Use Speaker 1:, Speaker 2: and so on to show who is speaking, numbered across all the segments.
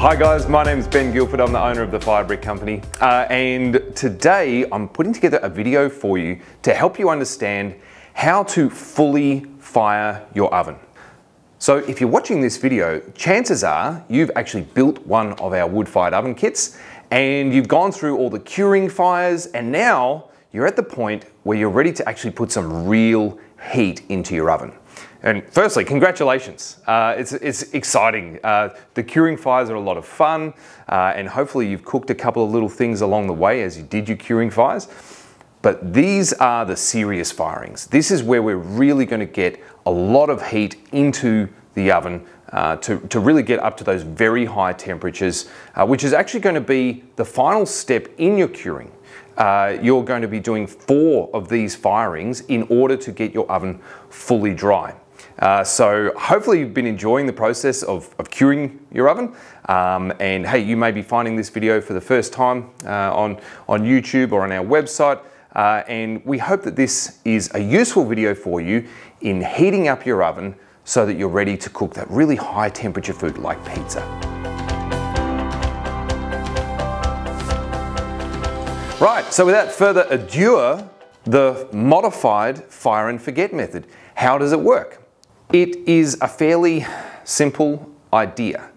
Speaker 1: Hi guys, my name is Ben Guilford. I'm the owner of the Firebrick Company, and today I'm putting together a video for you to help you understand how to fully fire your oven. So if you're watching this video, chances are you've actually built one of our wood-fired oven kits and you've gone through all the curing fires, and now you're at the point where you're ready to actually put some real heat into your oven. And firstly, congratulations. It's exciting. The curing fires are a lot of fun, and hopefully you've cooked a couple of little things along the way as you did your curing fires. But these are the serious firings. This is where we're really going to get a lot of heat into the oven to really get up to those very high temperatures, which is actually going to be the final step in your curing. You're going to be doing 4 of these firings in order to get your oven fully dry. So hopefully you've been enjoying the process of curing your oven, and hey, you may be finding this video for the first time on YouTube or on our website, and we hope that this is a useful video for you in heating up your oven so that you're ready to cook that really high temperature food like pizza. Right, so without further ado, the modified fire and forget method. How does it work? It is a fairly simple idea,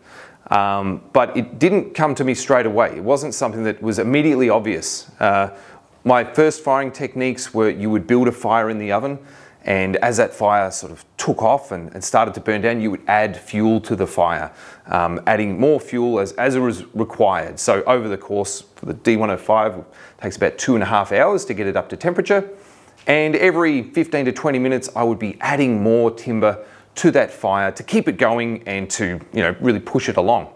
Speaker 1: but it didn't come to me straight away. It wasn't something that was immediately obvious. My first firing techniques were you would build a fire in the oven, and as that fire sort of took off and started to burn down, you would add fuel to the fire, adding more fuel as it was required. So over the course for the D105, it takes about 2.5 hours to get it up to temperature. And every 15 to 20 minutes, I would be adding more timber to that fire to keep it going and to, really push it along.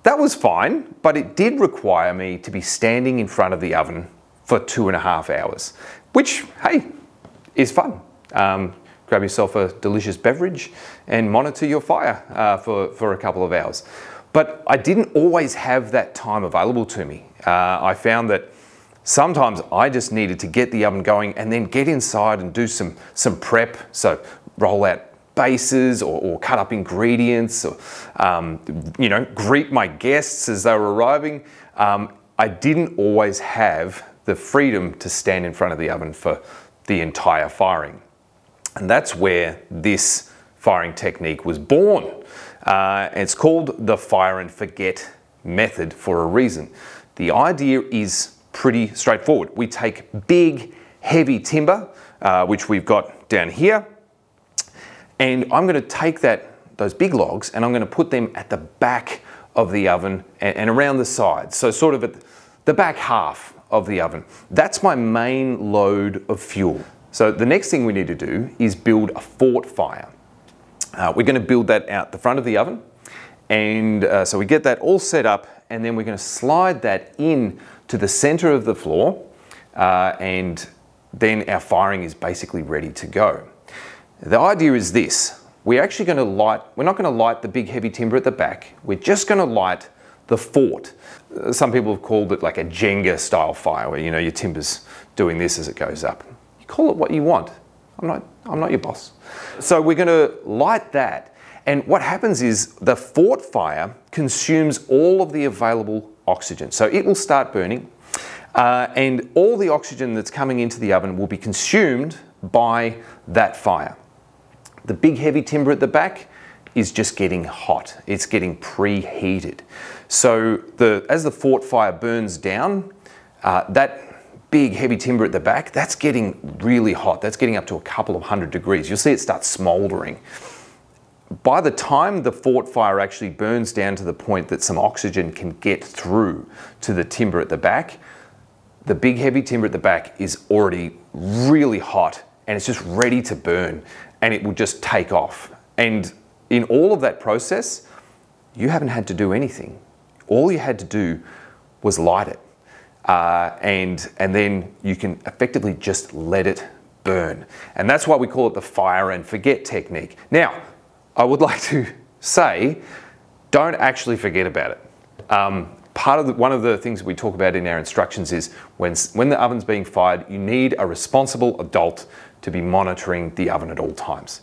Speaker 1: That was fine, but it did require me to be standing in front of the oven for 2.5 hours, which, hey, is fun. Grab yourself a delicious beverage and monitor your fire for a couple of hours. But I didn't always have that time available to me. I found that sometimes I just needed to get the oven going and then get inside and do some prep. So roll out bases or cut up ingredients, or greet my guests as they were arriving. I didn't always have the freedom to stand in front of the oven for the entire firing. And that's where this firing technique was born. It's called the fire and forget method for a reason. The idea is pretty straightforward. We take big, heavy timber, which we've got down here, and I'm going to take those big logs and I'm going to put them at the back of the oven and around the sides. So sort of at the back half of the oven. That's my main load of fuel. So the next thing we need to do is build a fort fire. We're going to build that out the front of the oven, and so we get that all set up, and then we're going to slide that in to the center of the floor, and then our firing is basically ready to go. The idea is this: we're actually going to we're not going to light the big heavy timber at the back, we're just going to light the fort. Some people have called it like a Jenga style fire, where your timber's doing this as it goes up. You call it what you want. I'm not your boss. So we're going to light that, and what happens is the fort fire consumes all of the available oxygen. So it will start burning, and all the oxygen that's coming into the oven will be consumed by that fire. The big heavy timber at the back is just getting hot. It's getting preheated. So as the fort fire burns down, that big heavy timber at the back, that's getting really hot. That's getting up to a couple of 100 degrees. You'll see it start smoldering. By the time the fort fire actually burns down to the point that some oxygen can get through to the timber at the back, the big heavy timber at the back is already really hot and it's just ready to burn, and it will just take off. And in all of that process, you haven't had to do anything. All you had to do was light it. And then you can effectively just let it burn. And that's why we call it the fire and forget technique. Now, I would like to say, don't actually forget about it. One of the things that we talk about in our instructions is when the oven's being fired, you need a responsible adult to be monitoring the oven at all times.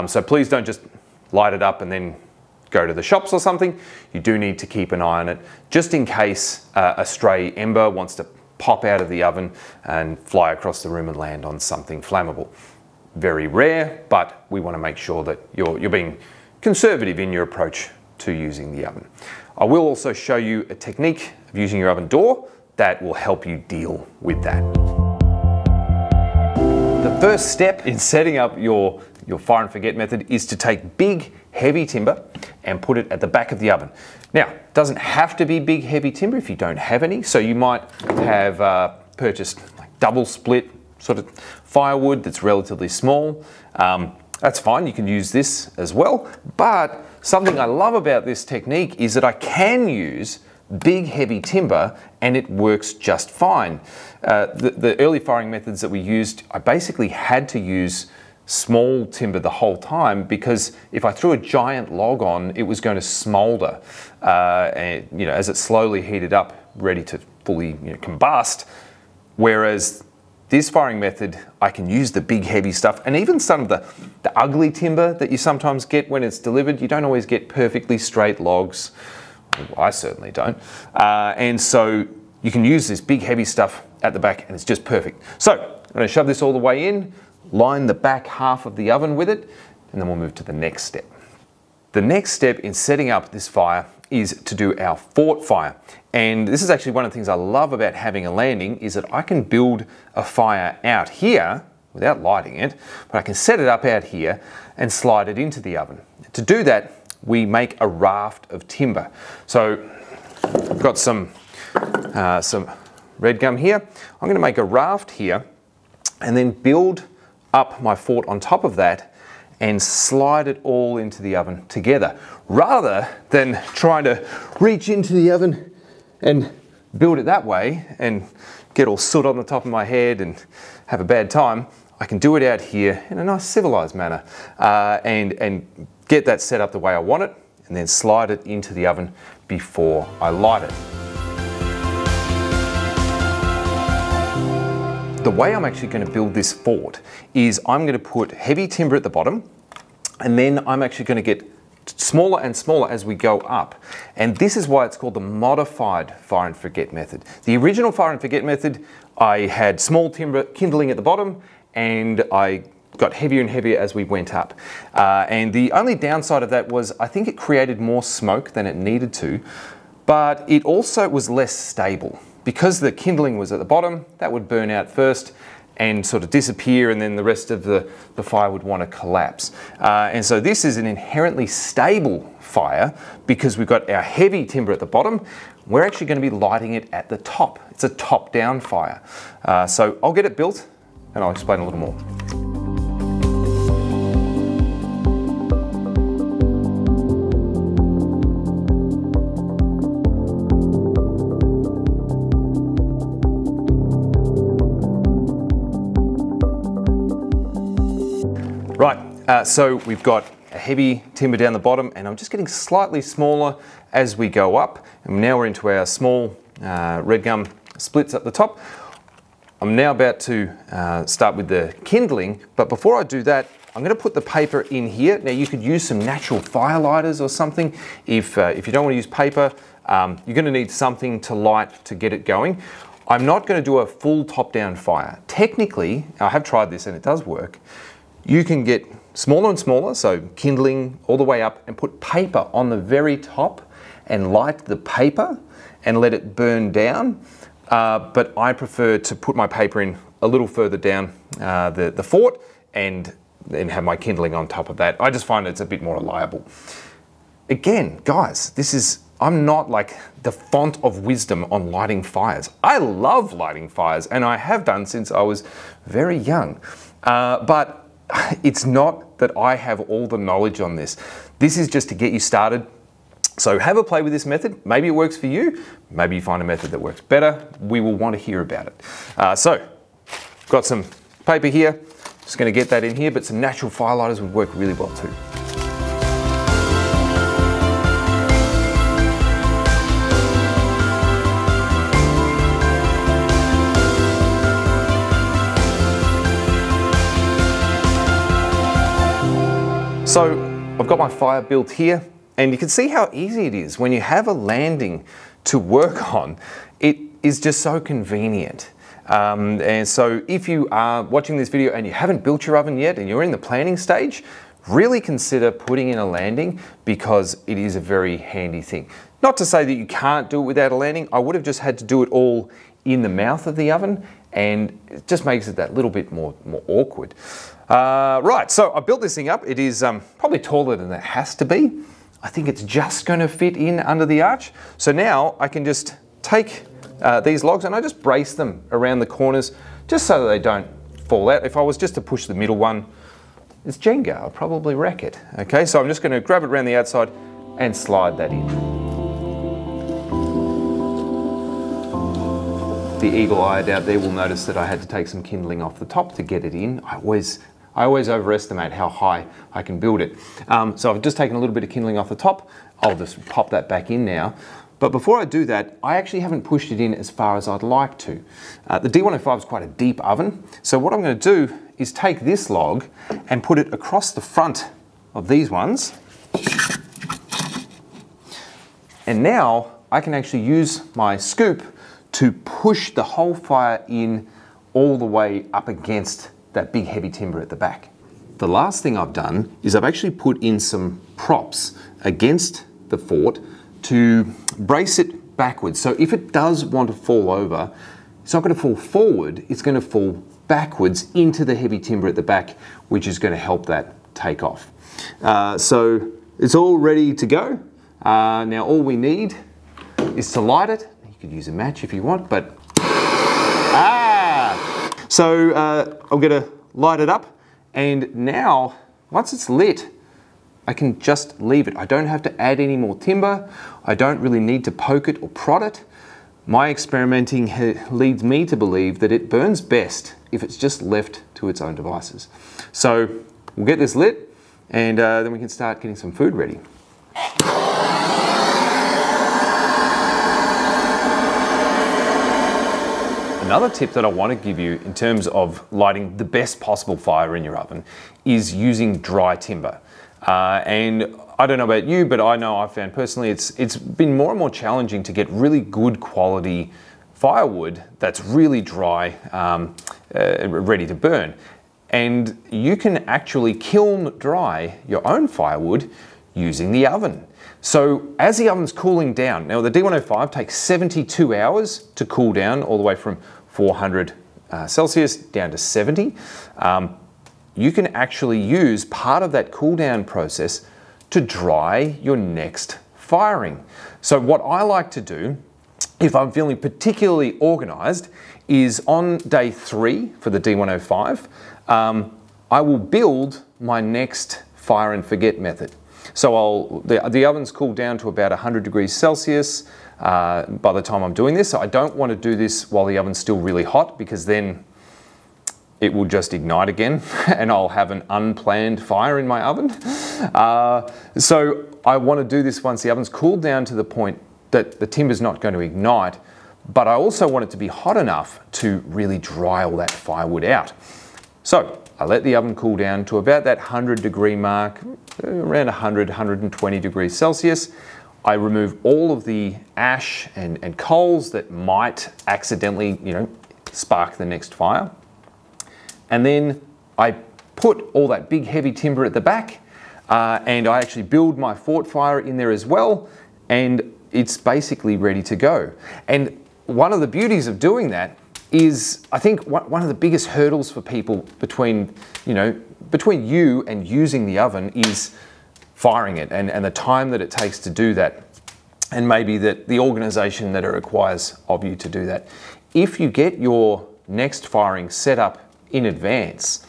Speaker 1: So please don't just light it up and then go to the shops or something, you do need to keep an eye on it, just in case a stray ember wants to pop out of the oven and fly across the room and land on something flammable. Very rare, but we want to make sure that you're being conservative in your approach to using the oven. I will also show you a technique of using your oven door that will help you deal with that. The first step in setting up your fire and forget method is to take big, heavy timber and put it at the back of the oven. Now, it doesn't have to be big, heavy timber if you don't have any. So you might have purchased like double split sort of firewood that's relatively small. That's fine, you can use this as well. But something I love about this technique is that I can use big, heavy timber and it works just fine. The early firing methods that we used, I basically had to use small timber the whole time because if I threw a giant log on, it was going to smolder. And, as it slowly heated up, ready to fully combust. Whereas this firing method, I can use the big heavy stuff and even some of the ugly timber that you sometimes get when it's delivered. You don't always get perfectly straight logs. I certainly don't. And so you can use this big heavy stuff at the back and it's just perfect. So I'm going to shove this all the way in, line the back half of the oven with it, and then we'll move to the next step. The next step in setting up this fire is to do our fort fire. And this is actually one of the things I love about having a landing is that I can build a fire out here without lighting it, but I can set it up out here and slide it into the oven. To do that, we make a raft of timber. So I've got some red gum here. I'm going to make a raft here and then build up my fort on top of that and slide it all into the oven together, rather than trying to reach into the oven and build it that way and get all soot on the top of my head and have a bad time. I can do it out here in a nice civilized manner and get that set up the way I want it and then slide it into the oven before I light it. The way I'm actually going to build this fort is I'm going to put heavy timber at the bottom and then I'm actually going to get smaller and smaller as we go up. And this is why it's called the modified fire and forget method. The original fire and forget method, I had small timber kindling at the bottom and I got heavier and heavier as we went up. And the only downside of that was I think it created more smoke than it needed to, but it also was less stable. Because the kindling was at the bottom, that would burn out first and sort of disappear, and then the rest of the fire would want to collapse. And so this is an inherently stable fire because we've got our heavy timber at the bottom. We're actually going to be lighting it at the top. It's a top-down fire. So I'll get it built and I'll explain a little more. Right, so we've got a heavy timber down the bottom and I'm just getting slightly smaller as we go up. And now we're into our small red gum splits up the top. I'm now about to start with the kindling, but before I do that, I'm going to put the paper in here. Now you could use some natural fire lighters or something. If you don't want to use paper, you're going to need something to light to get it going. I'm not going to do a full top-down fire. Technically, I have tried this and it does work. You can get smaller and smaller, so kindling all the way up and put paper on the very top and light the paper and let it burn down. But I prefer to put my paper in a little further down the fort and then have my kindling on top of that. I just find it's a bit more reliable. Again, guys, I'm not like the font of wisdom on lighting fires. I love lighting fires and I have done since I was very young. But it's not that I have all the knowledge on this. This is just to get you started. So have a play with this method. Maybe it works for you. Maybe you find a method that works better. We will want to hear about it. So got some paper here. Just going to get that in here, but some natural fire lighters would work really well too. So I've got my fire built here And you can see how easy it is when you have a landing to work on. It is just so convenient. And so if you are watching this video and you haven't built your oven yet and you're in the planning stage, really consider putting in a landing, because it is a very handy thing. Not to say that you can't do it without a landing. I would have just had to do it all in the mouth of the oven, and it just makes it that little bit more awkward. Right, so I built this thing up. It is probably taller than it has to be. I think it's just going to fit in under the arch. So now I can just take these logs and I just brace them around the corners just so that they don't fall out. If I was just to push the middle one, it's Jenga, I'll probably wreck it. Okay, so I'm just going to grab it around the outside and slide that in. The eagle-eyed out there will notice that I had to take some kindling off the top to get it in. I always overestimate how high I can build it. So I've just taken a little bit of kindling off the top. I'll just pop that back in now. But before I do that, I actually haven't pushed it in as far as I'd like to. The D105 is quite a deep oven. So what I'm going to do is take this log and put it across the front of these ones. And now I can actually use my scoop to push the whole fire in all the way up against that big heavy timber at the back. The last thing I've done is I've actually put in some props against the fort to brace it backwards. So if it does want to fall over, it's not going to fall forward, it's going to fall backwards into the heavy timber at the back, which is going to help that take off. So it's all ready to go. Now all we need is to light it. You could use a match if you want, but so I'm going to light it up, and now once it's lit, I can just leave it. I don't have to add any more timber. I don't really need to poke it or prod it. My experimenting leads me to believe that it burns best if it's just left to its own devices. So we'll get this lit, and then we can start getting some food ready. Another tip that I want to give you in terms of lighting the best possible fire in your oven is using dry timber. And I don't know about you, but I know I've found personally it's been more and more challenging to get really good quality firewood that's really dry, ready to burn. And you can actually kiln dry your own firewood using the oven. So as the oven's cooling down, now the D105 takes 72 hours to cool down all the way from 400 Celsius down to 70. You can actually use part of that cool down process to dry your next firing. So what I like to do, if I'm feeling particularly organized, is on day 3 for the D105, I will build my next fire and forget method. So the oven's cooled down to about 100 degrees Celsius by the time I'm doing this. So I don't want to do this while the oven's still really hot, because then it will just ignite again and I'll have an unplanned fire in my oven. So I want to do this once the oven's cooled down to the point that the timber's not going to ignite, but I also want it to be hot enough to really dry all that firewood out. So I let the oven cool down to about that 100 degree mark, around 100, 120 degrees Celsius. I remove all of the ash and coals that might accidentally, spark the next fire. And then I put all that big heavy timber at the back, and I actually build my fort fire in there as well, and it's basically ready to go. And one of the beauties of doing that is, I think one of the biggest hurdles for people between you and using the oven is firing it, and the time that it takes to do that, and maybe the organization that it requires of you to do that. If you get your next firing set up in advance,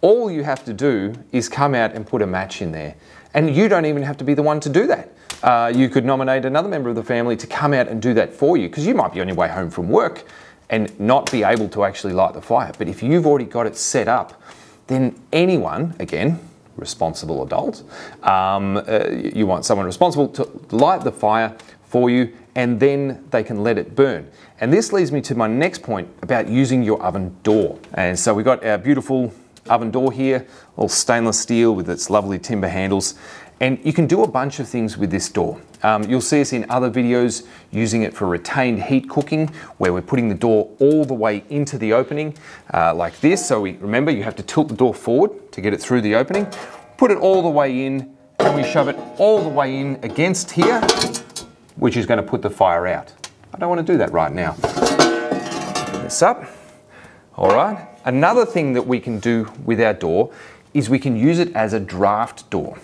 Speaker 1: all you have to do is come out and put a match in there. And you don't even have to be the one to do that. You could nominate another member of the family to come out and do that for you, because you might be on your way home from work and not be able to actually light the fire. But if you've already got it set up, then anyone, again, responsible adult, you want someone responsible to light the fire for you, and then they can let it burn. And this leads me to my next point about using your oven door. And so we've got our beautiful oven door here, all stainless steel with its lovely timber handles. And you can do a bunch of things with this door. You'll see us in other videos using it for retained heat cooking, where we're putting the door all the way into the opening like this. So remember, you have to tilt the door forward to get it through the opening. Put it all the way in, and we shove it all the way in against here, which is going to put the fire out. I don't want to do that right now. Open this up. All right. Another thing that we can do with our door is we can use it as a draft door.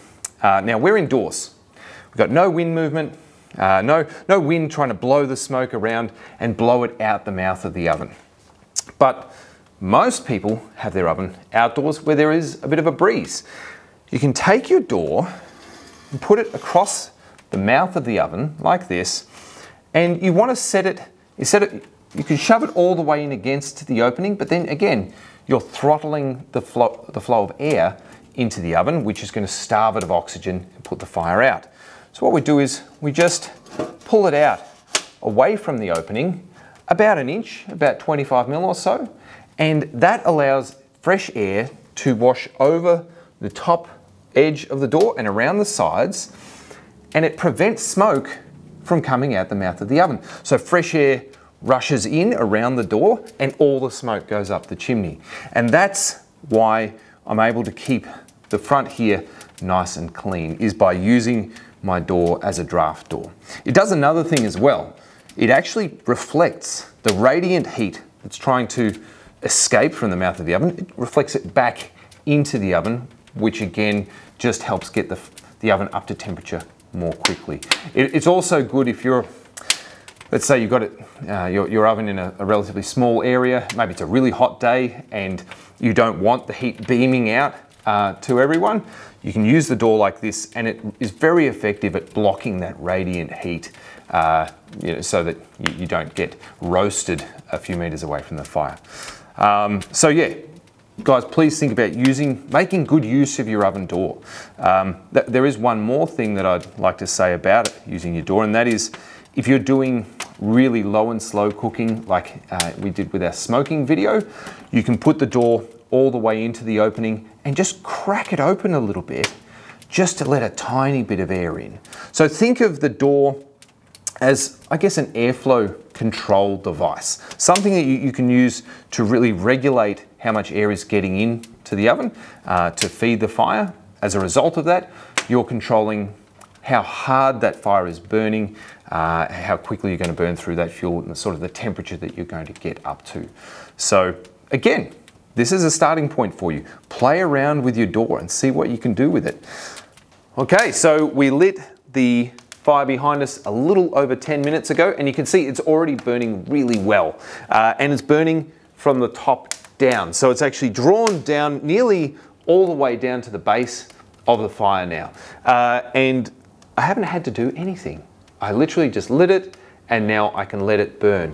Speaker 1: Now we're indoors. We've got no wind movement, no wind trying to blow the smoke around and blow it out the mouth of the oven. But most people have their oven outdoors where there is a bit of a breeze. You can take your door and put it across the mouth of the oven like this, and you want to set it, you can shove it all the way in against the opening, but then again, you're throttling the flow of air into the oven, which is going to starve it of oxygen and put the fire out. So what we do is we just pull it out away from the opening, about an inch, about 25 mil or so, and that allows fresh air to wash over the top edge of the door and around the sides, and it prevents smoke from coming out the mouth of the oven. So fresh air rushes in around the door and all the smoke goes up the chimney. And that's why I'm able to keep the front here nice and clean, is by using my door as a draft door. It does another thing as well. It actually reflects the radiant heat that's trying to escape from the mouth of the oven. It reflects it back into the oven, which again just helps get the oven up to temperature more quickly. It's also good if you're, let's say you've got it, your oven in a relatively small area, maybe it's a really hot day and you don't want the heat beaming out to everyone. You can use the door like this, and it is very effective at blocking that radiant heat, so that you don't get roasted a few meters away from the fire. So yeah, guys, please think about making good use of your oven door. There is one more thing that I'd like to say about it, using your door, and that is if you're doing really low and slow cooking like we did with our smoking video, you can put the door all the way into the opening and just crack it open a little bit just to let a tiny bit of air in. So think of the door as, I guess, an airflow control device, something that you can use to really regulate how much air is getting into the oven to feed the fire. As a result of that, you're controlling how hard that fire is burning, how quickly you're going to burn through that fuel, and sort of the temperature that you're going to get up to. So again, this is a starting point for you. Play around with your door and see what you can do with it. Okay, so we lit the fire behind us a little over 10 minutes ago, and you can see it's already burning really well. And it's burning from the top down. So it's actually drawn down nearly all the way down to the base of the fire now. And I haven't had to do anything. I literally just lit it, and now I can let it burn.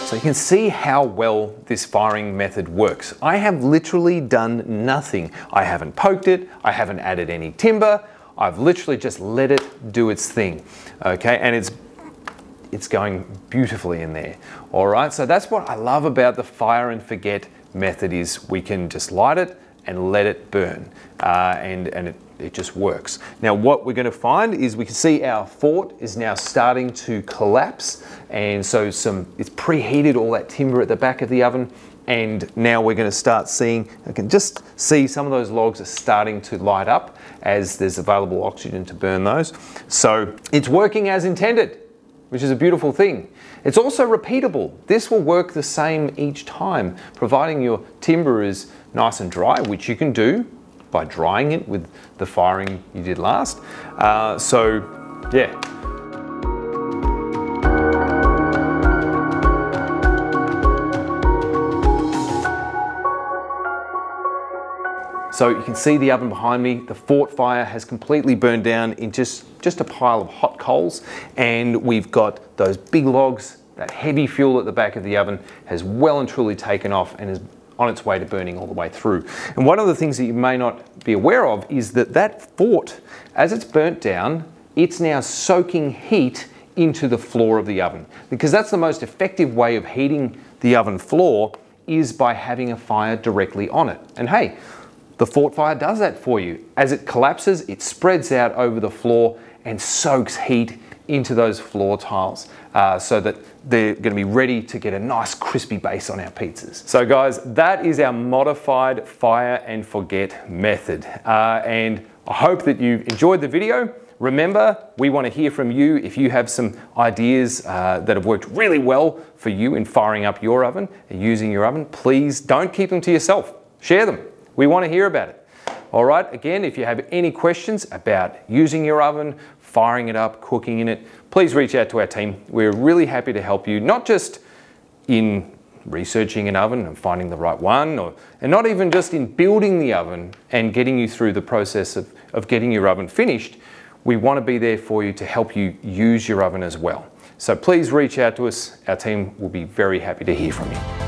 Speaker 1: So you can see how well this firing method works. I have literally done nothing. I haven't poked it, I haven't added any timber, I've literally just let it do its thing. Okay, and it's going beautifully in there. All right, so that's what I love about the fire and forget method, is we can just light it and let it burn, and it just works. Now what we're going to find is we can see our fort is now starting to collapse, and so it's preheated all that timber at the back of the oven, and now we're going to start seeing, I can just see some of those logs are starting to light up as there's available oxygen to burn those. So it's working as intended, which is a beautiful thing. It's also repeatable. This will work the same each time, providing your timber is nice and dry, which you can do by drying it with the firing you did last. So yeah. So you can see the oven behind me. The fort fire has completely burned down in just a pile of hot coals, and we've got those big logs. That heavy fuel at the back of the oven has well and truly taken off and is on its way to burning all the way through. And one of the things that you may not be aware of is that fort, as it's burnt down, it's now soaking heat into the floor of the oven, because that's the most effective way of heating the oven floor, is by having a fire directly on it. And hey, the Fort Fire does that for you. As it collapses, it spreads out over the floor and soaks heat into those floor tiles so that they're going to be ready to get a nice crispy base on our pizzas. So guys, that is our modified fire and forget method. And I hope that you've enjoyed the video. Remember, we want to hear from you. If you have some ideas that have worked really well for you in firing up your oven and using your oven, please don't keep them to yourself. Share them. We want to hear about it. All right, again, if you have any questions about using your oven, firing it up, cooking in it, please reach out to our team. We're really happy to help you, not just in researching an oven and finding the right one, and not even just in building the oven and getting you through the process of getting your oven finished. We want to be there for you to help you use your oven as well. So please reach out to us. Our team will be very happy to hear from you.